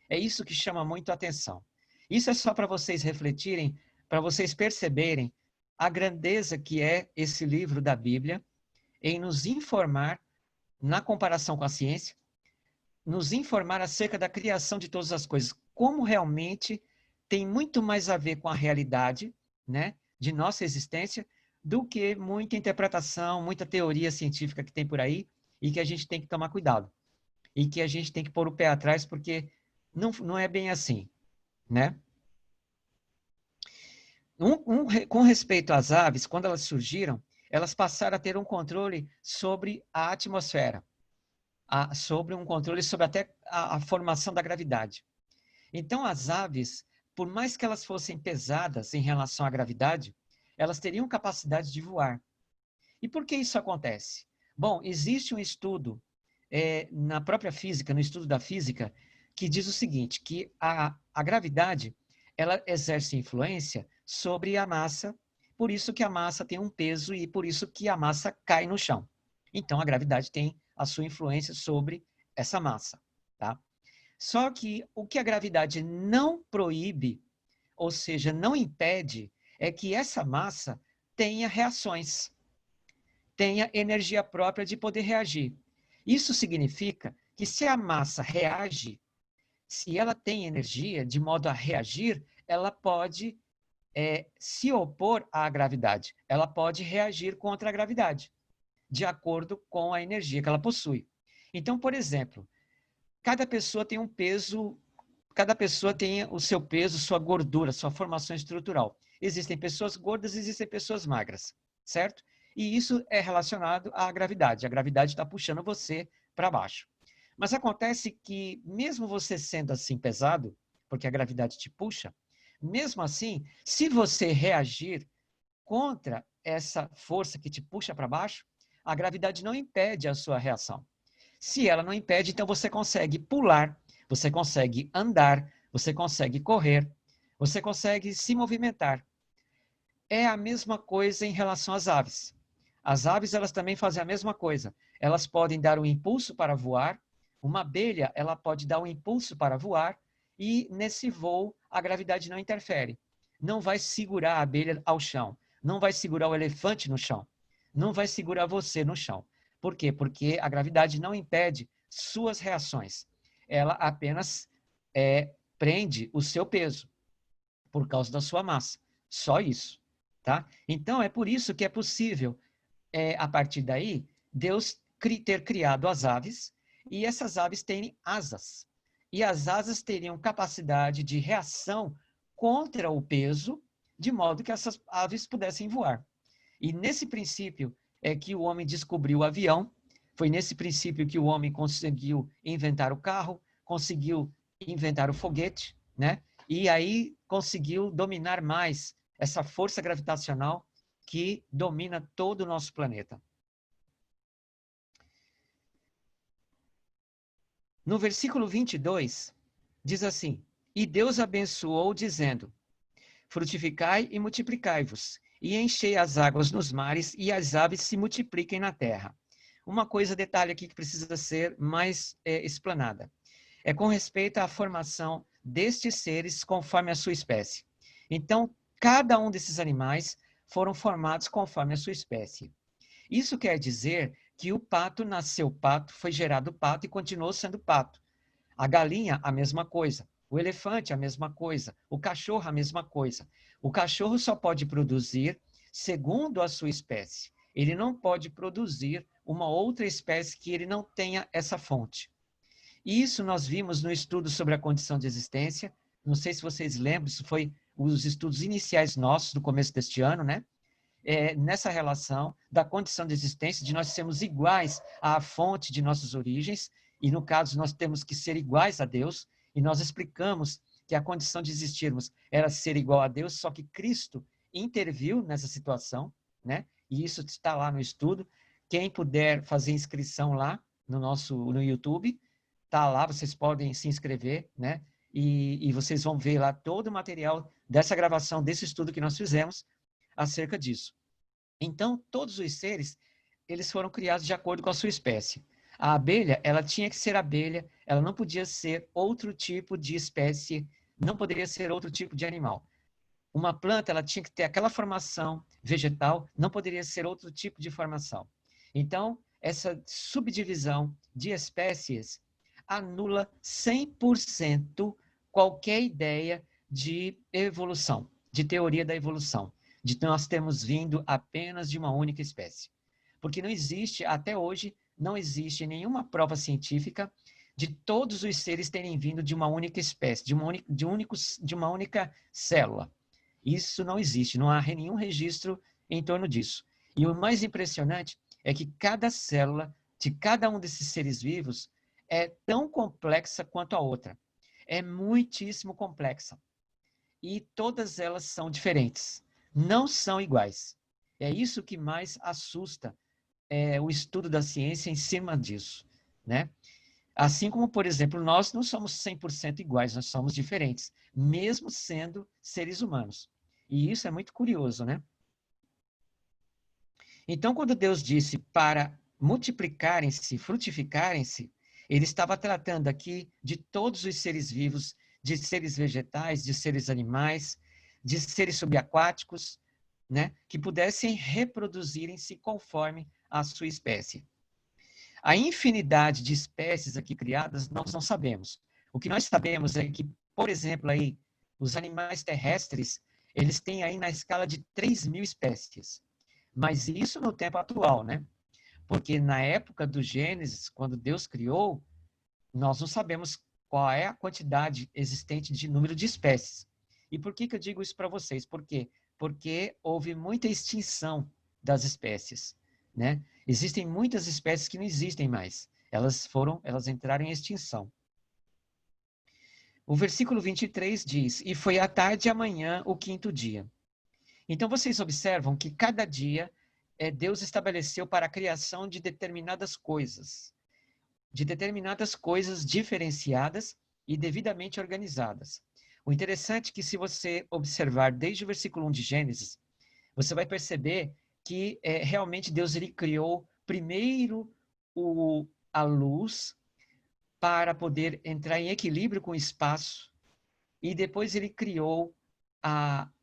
É isso que chama muito a atenção. Isso é só para vocês refletirem, para vocês perceberem a grandeza que é esse livro da Bíblia em nos informar, na comparação com a ciência, nos informar acerca da criação de todas as coisas, como realmente tem muito mais a ver com a realidade, né, de nossa existência, do que muita interpretação, muita teoria científica que tem por aí e que a gente tem que tomar cuidado. E que a gente tem que pôr o pé atrás, porque não é bem assim, né? Com respeito às aves, quando elas surgiram, elas passaram a ter um controle sobre a atmosfera, sobre um controle sobre até a formação da gravidade. Então, as aves, por mais que elas fossem pesadas em relação à gravidade, elas teriam capacidade de voar. E por que isso acontece? Bom, existe um estudo na própria física, no estudo da física, que diz o seguinte, que a gravidade, ela exerce influência sobre a massa, por isso que a massa tem um peso e por isso que a massa cai no chão. Então, a gravidade tem a sua influência sobre essa massa, tá? Só que o que a gravidade não proíbe, ou seja, não impede, é que essa massa tenha reações, tenha energia própria de poder reagir. Isso significa que se a massa reage, se ela tem energia de modo a reagir, ela pode se opor à gravidade, ela pode reagir contra a gravidade, de acordo com a energia que ela possui. Então, por exemplo, cada pessoa tem um peso, cada pessoa tem o seu peso, sua gordura, sua formação estrutural. Existem pessoas gordas, existem pessoas magras, certo? E isso é relacionado à gravidade. A gravidade está puxando você para baixo. Mas acontece que, mesmo você sendo assim pesado, porque a gravidade te puxa, mesmo assim, se você reagir contra essa força que te puxa para baixo, a gravidade não impede a sua reação. Se ela não impede, então você consegue pular, você consegue andar, você consegue correr, você consegue se movimentar. É a mesma coisa em relação às aves. As aves, elas também fazem a mesma coisa. Elas podem dar um impulso para voar. Uma abelha, ela pode dar um impulso para voar e nesse voo a gravidade não interfere. Não vai segurar a abelha ao chão. Não vai segurar o elefante no chão. Não vai segurar você no chão. Por quê? Porque a gravidade não impede suas reações. Ela apenas prende o seu peso por causa da sua massa. Só isso. Tá? Então, é por isso que é possível, a partir daí, Deus ter criado as aves e essas aves terem asas. E as asas teriam capacidade de reação contra o peso, de modo que essas aves pudessem voar. E nesse princípio é que o homem descobriu o avião, foi nesse princípio que o homem conseguiu inventar o carro, conseguiu inventar o foguete, né? E aí conseguiu dominar mais essa força gravitacional que domina todo o nosso planeta. No versículo 22, diz assim: E Deus abençoou, dizendo: Frutificai e multiplicai-vos, e enchei as águas nos mares, e as aves se multipliquem na terra. Uma coisa, detalhe aqui que precisa ser mais explanada. É com respeito à formação destes seres conforme a sua espécie. Então, cada um desses animais foram formados conforme a sua espécie. Isso quer dizer que o pato nasceu pato, foi gerado pato e continuou sendo pato. A galinha, a mesma coisa. O elefante, a mesma coisa. O cachorro, a mesma coisa. O cachorro só pode produzir segundo a sua espécie. Ele não pode produzir uma outra espécie que ele não tenha essa fonte. E isso nós vimos no estudo sobre a condição de existência. Não sei se vocês lembram, isso foi os estudos iniciais nossos do começo deste ano, né? Nessa relação da condição de existência, de nós sermos iguais à fonte de nossas origens, e no caso nós temos que ser iguais a Deus, e nós explicamos que a condição de existirmos era ser igual a Deus, só que Cristo interviu nessa situação, né? E isso está lá no estudo. Quem puder fazer inscrição lá no YouTube, tá lá, vocês podem se inscrever, né? E vocês vão ver lá todo o material dessa gravação, desse estudo que nós fizemos acerca disso. Então, todos os seres, eles foram criados de acordo com a sua espécie. A abelha, ela tinha que ser abelha, ela não podia ser outro tipo de espécie, não poderia ser outro tipo de animal. Uma planta, ela tinha que ter aquela formação vegetal, não poderia ser outro tipo de formação. Então, essa subdivisão de espécies anula 100% qualquer ideia de evolução, de teoria da evolução, de que nós temos vindo apenas de uma única espécie. Porque não existe, até hoje, não existe nenhuma prova científica de todos os seres terem vindo de uma única espécie, de uma única célula. Isso não existe, não há nenhum registro em torno disso. E o mais impressionante é que cada célula de cada um desses seres vivos é tão complexa quanto a outra. É muitíssimo complexa. E todas elas são diferentes. Não são iguais. É isso que mais assusta o estudo da ciência em cima disso, né? Assim como, por exemplo, nós não somos 100% iguais, nós somos diferentes, mesmo sendo seres humanos. E isso é muito curioso, né? Então, quando Deus disse para multiplicarem-se, frutificarem-se, ele estava tratando aqui de todos os seres vivos, de seres vegetais, de seres animais, de seres subaquáticos, né, que pudessem reproduzirem-se conforme a sua espécie. A infinidade de espécies aqui criadas, nós não sabemos. O que nós sabemos é que, por exemplo, aí, os animais terrestres, eles têm aí na escala de 3.000 espécies. Mas isso no tempo atual, né? Porque na época do Gênesis, quando Deus criou, nós não sabemos qual é a quantidade existente de número de espécies. E por que eu digo isso para vocês? Por quê? Porque houve muita extinção das espécies, né? Existem muitas espécies que não existem mais. Elas entraram em extinção. O versículo 23 diz: "E foi à tarde e amanhã o quinto dia." Então vocês observam que cada dia Deus estabeleceu para a criação de determinadas coisas diferenciadas e devidamente organizadas. O interessante é que, se você observar desde o versículo 1 de Gênesis, você vai perceber que realmente Deus ele criou primeiro a luz para poder entrar em equilíbrio com o espaço, e depois ele criou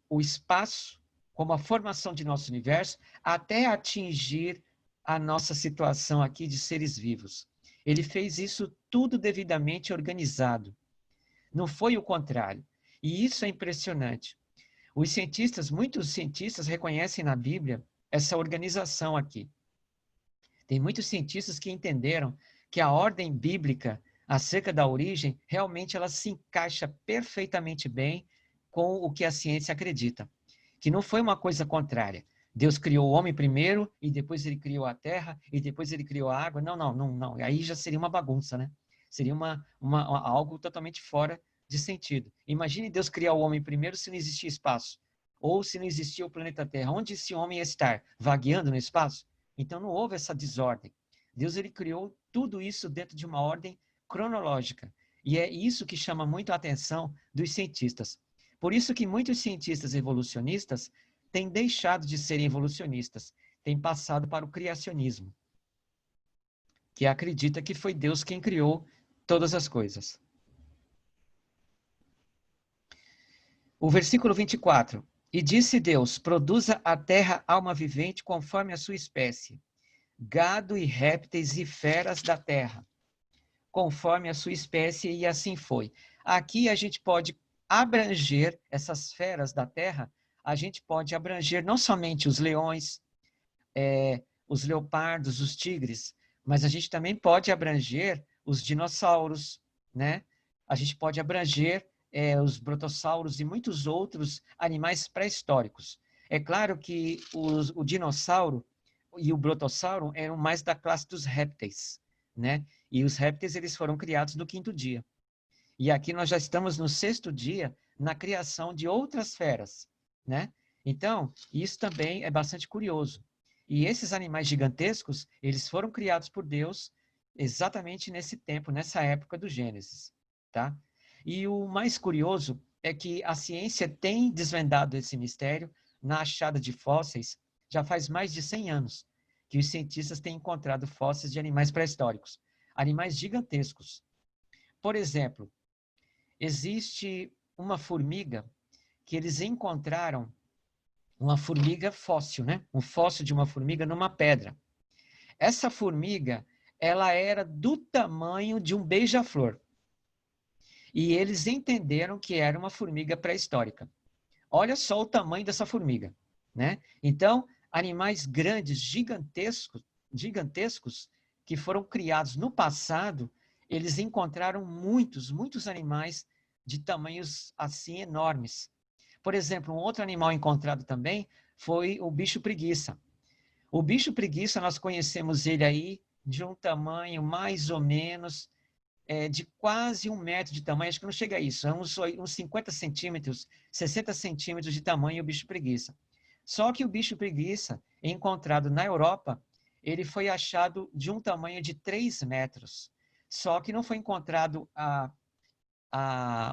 o espaço como a formação de nosso universo, até atingir a nossa situação aqui de seres vivos. Ele fez isso tudo devidamente organizado. Não foi o contrário. E isso é impressionante. Muitos cientistas reconhecem na Bíblia essa organização aqui. Tem muitos cientistas que entenderam que a ordem bíblica acerca da origem, realmente ela se encaixa perfeitamente bem com o que a ciência acredita. Que não foi uma coisa contrária. Deus criou o homem primeiro, e depois ele criou a terra, e depois ele criou a água. Não. Aí já seria uma bagunça, né? Seria algo totalmente fora de sentido. Imagine Deus criar o homem primeiro se não existia espaço. Ou se não existia o planeta Terra. Onde esse homem ia estar? Vagueando no espaço? Então não houve essa desordem. Deus ele criou tudo isso dentro de uma ordem cronológica. E é isso que chama muito a atenção dos cientistas. Por isso que muitos cientistas evolucionistas têm deixado de serem evolucionistas, têm passado para o criacionismo, que acredita que foi Deus quem criou todas as coisas. O versículo 24. "E disse Deus, produza a terra alma vivente conforme a sua espécie, gado e répteis e feras da terra, conforme a sua espécie", e assim foi. Aqui a gente pode abranger essas feras da terra, a gente pode abranger não somente os leões, os leopardos, os tigres, mas a gente também pode abranger os dinossauros, né? A gente pode abranger os brotossauros e muitos outros animais pré-históricos. É claro que o dinossauro e o brotossauro eram mais da classe dos répteis, né? E os répteis eles foram criados no 5º dia. E aqui nós já estamos no 6º dia na criação de outras feras, né? Então, isso também é bastante curioso. E esses animais gigantescos, eles foram criados por Deus exatamente nesse tempo, nessa época do Gênesis, tá? E o mais curioso é que a ciência tem desvendado esse mistério na achada de fósseis já faz mais de 100 anos, que os cientistas têm encontrado fósseis de animais pré-históricos, animais gigantescos. Por exemplo, existe uma formiga que eles encontraram, uma formiga fóssil, né? Um fóssil de uma formiga numa pedra. Essa formiga, ela era do tamanho de um beija-flor. E eles entenderam que era uma formiga pré-histórica. Olha só o tamanho dessa formiga, né? Então, animais grandes, gigantescos, que foram criados no passado, eles encontraram muitos animais de tamanhos assim enormes. Por exemplo, um outro animal encontrado também foi o bicho preguiça. O bicho preguiça, nós conhecemos ele aí de um tamanho mais ou menos de quase 1 metro de tamanho, acho que não chega a isso, é uns 50 centímetros, 60 centímetros de tamanho o bicho preguiça. Só que o bicho preguiça, encontrado na Europa, ele foi achado de um tamanho de 3 metros. Só que não foi encontrado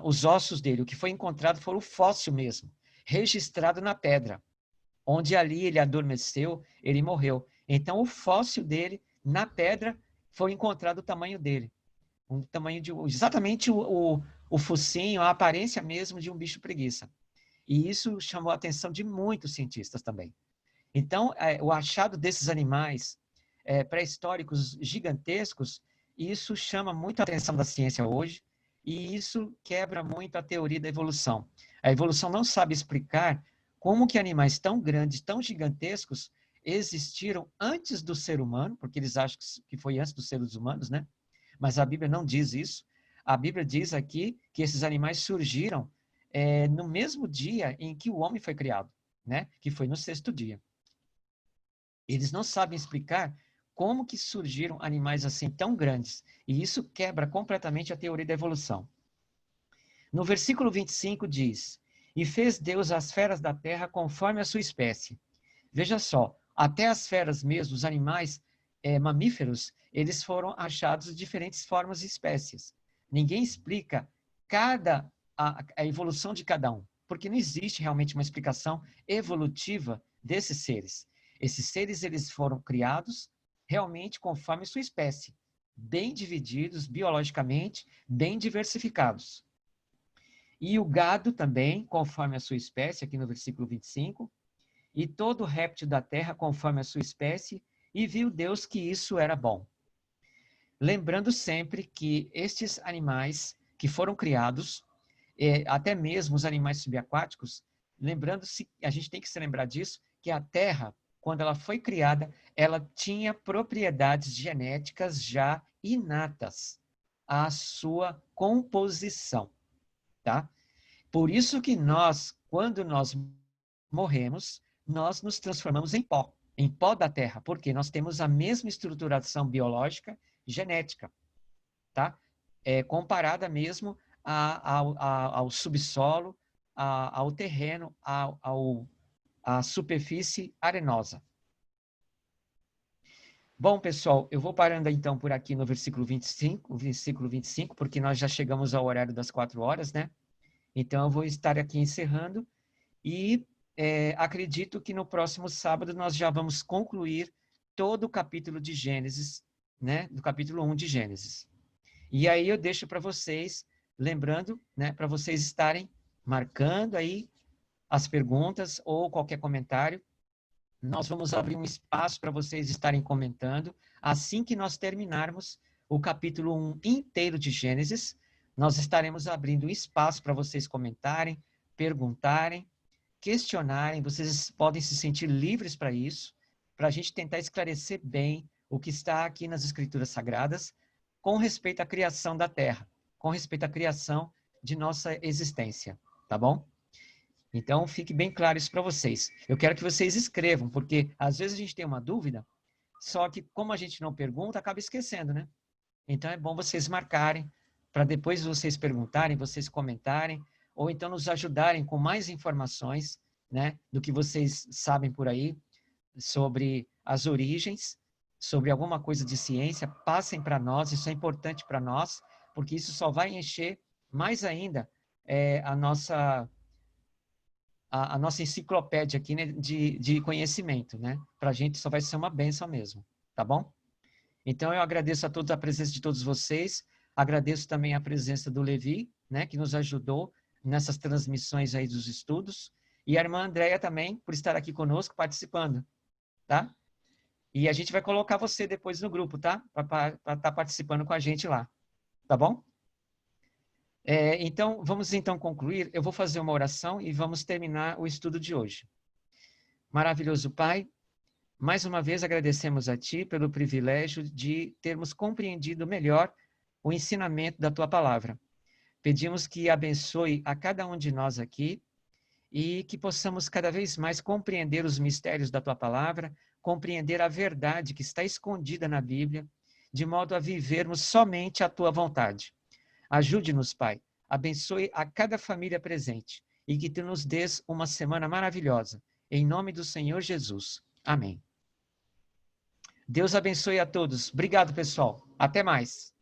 os ossos dele, o que foi encontrado foi o fóssil mesmo, registrado na pedra, onde ali ele adormeceu, ele morreu. Então o fóssil dele, na pedra, foi encontrado o tamanho dele. Um tamanho de exatamente o focinho, a aparência mesmo de um bicho preguiça. E isso chamou a atenção de muitos cientistas também. Então, o achado desses animais pré-históricos gigantescos, isso chama muito a atenção da ciência hoje, e isso quebra muito a teoria da evolução. A evolução não sabe explicar como que animais tão grandes, tão gigantescos, existiram antes do ser humano, porque eles acham que foi antes dos seres humanos, né? Mas a Bíblia não diz isso. A Bíblia diz aqui que esses animais surgiram no mesmo dia em que o homem foi criado, né? Que foi no 6º dia. Eles não sabem explicar como que surgiram animais assim tão grandes. E isso quebra completamente a teoria da evolução. No versículo 25 diz: E fez Deus as feras da terra conforme a sua espécie. Veja só, até as feras mesmo, os animais mamíferos, eles foram achados de diferentes formas e espécies. Ninguém explica a evolução de cada um, porque não existe realmente uma explicação evolutiva desses seres. Esses seres eles foram criados realmente conforme sua espécie, bem divididos biologicamente, bem diversificados. E o gado também, conforme a sua espécie, aqui no versículo 25, e todo réptil da terra conforme a sua espécie, e viu Deus que isso era bom. Lembrando sempre que estes animais que foram criados, até mesmo os animais subaquáticos, lembrando-se, a gente tem que se lembrar disso, que a terra, quando ela foi criada, ela tinha propriedades genéticas já inatas à sua composição, tá? Por isso que nós, quando nós morremos, nós nos transformamos em pó da terra, porque nós temos a mesma estruturação biológica, genética, tá? Comparada mesmo ao subsolo, ao terreno, à superfície arenosa. Bom, pessoal, eu vou parando então por aqui no versículo 25, porque nós já chegamos ao horário das 4 horas, né? Então, eu vou estar aqui encerrando e acredito que no próximo sábado nós já vamos concluir todo o capítulo de Gênesis, né? Do capítulo 1 de Gênesis. E aí eu deixo para vocês, lembrando, né? Para vocês estarem marcando aí as perguntas ou qualquer comentário. Nós vamos abrir um espaço para vocês estarem comentando. Assim que nós terminarmos o capítulo 1 inteiro de Gênesis, nós estaremos abrindo um espaço para vocês comentarem, perguntarem, questionarem. Vocês podem se sentir livres para isso, para a gente tentar esclarecer bem o que está aqui nas Escrituras Sagradas com respeito à criação da Terra, com respeito à criação de nossa existência, tá bom? Então, fique bem claro isso para vocês. Eu quero que vocês escrevam, porque às vezes a gente tem uma dúvida, só que como a gente não pergunta, acaba esquecendo, né? Então, é bom vocês marcarem, para depois vocês perguntarem, vocês comentarem, ou então nos ajudarem com mais informações, né, do que vocês sabem por aí, sobre as origens, sobre alguma coisa de ciência, passem para nós, isso é importante para nós, porque isso só vai encher mais ainda a nossa enciclopédia aqui, né, de conhecimento, né? Para a gente só vai ser uma bênção mesmo, tá bom? Então, eu agradeço a todos a presença de todos vocês, agradeço também a presença do Levi, né, que nos ajudou nessas transmissões aí dos estudos, e a irmã Andréia também, por estar aqui conosco, participando, tá? E a gente vai colocar você depois no grupo, tá? Para estar participando com a gente lá, tá bom? Então, vamos então concluir. Eu vou fazer uma oração e vamos terminar o estudo de hoje. Maravilhoso Pai, mais uma vez agradecemos a Ti pelo privilégio de termos compreendido melhor o ensinamento da Tua Palavra. Pedimos que abençoe a cada um de nós aqui e que possamos cada vez mais compreender os mistérios da Tua Palavra, compreender a verdade que está escondida na Bíblia, de modo a vivermos somente a Tua vontade. Ajude-nos, Pai. Abençoe a cada família presente e que Tu nos dês uma semana maravilhosa. Em nome do Senhor Jesus. Amém. Deus abençoe a todos. Obrigado, pessoal. Até mais.